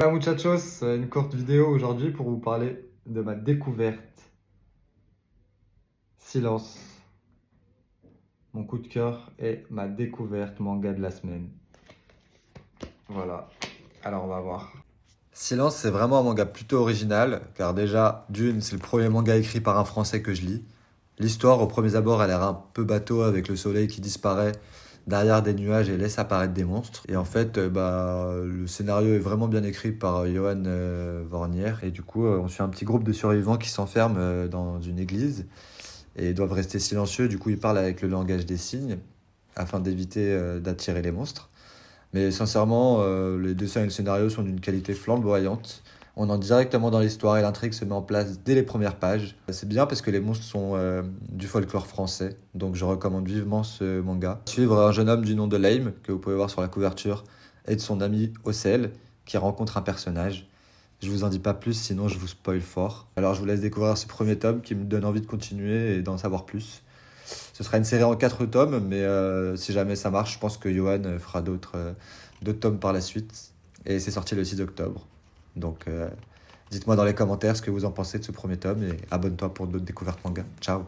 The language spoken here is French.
Hola muchachos, une courte vidéo aujourd'hui pour vous parler de ma découverte. Silence, mon coup de cœur et ma découverte manga de la semaine. Voilà, alors on va voir. Silence, c'est vraiment un manga plutôt original, car déjà, d'une, c'est le premier manga écrit par un Français que je lis. L'histoire, au premier abord, a l'air un peu bateau avec le soleil qui disparaît derrière des nuages et laisse apparaître des monstres. Et en fait, le scénario est vraiment bien écrit par Johan Vornier. Et du coup, on suit un petit groupe de survivants qui s'enferment dans une église et doivent rester silencieux. Du coup, ils parlent avec le langage des signes afin d'éviter d'attirer les monstres. Mais sincèrement, les dessins et le scénario sont d'une qualité flamboyante. On entre directement dans l'histoire et l'intrigue se met en place dès les premières pages. C'est bien parce que les monstres sont du folklore français, donc je recommande vivement ce manga. Suivre un jeune homme du nom de Lame, que vous pouvez voir sur la couverture, et de son ami Ocel, qui rencontre un personnage. Je vous en dis pas plus, sinon je vous spoil fort. Alors je vous laisse découvrir ce premier tome qui me donne envie de continuer et d'en savoir plus. Ce sera une série en 4 tomes, mais si jamais ça marche, je pense que Johan fera d'autres tomes par la suite. Et c'est sorti le 6 octobre. Donc dites-moi dans les commentaires ce que vous en pensez de ce premier tome et abonne-toi pour d'autres découvertes manga. Ciao!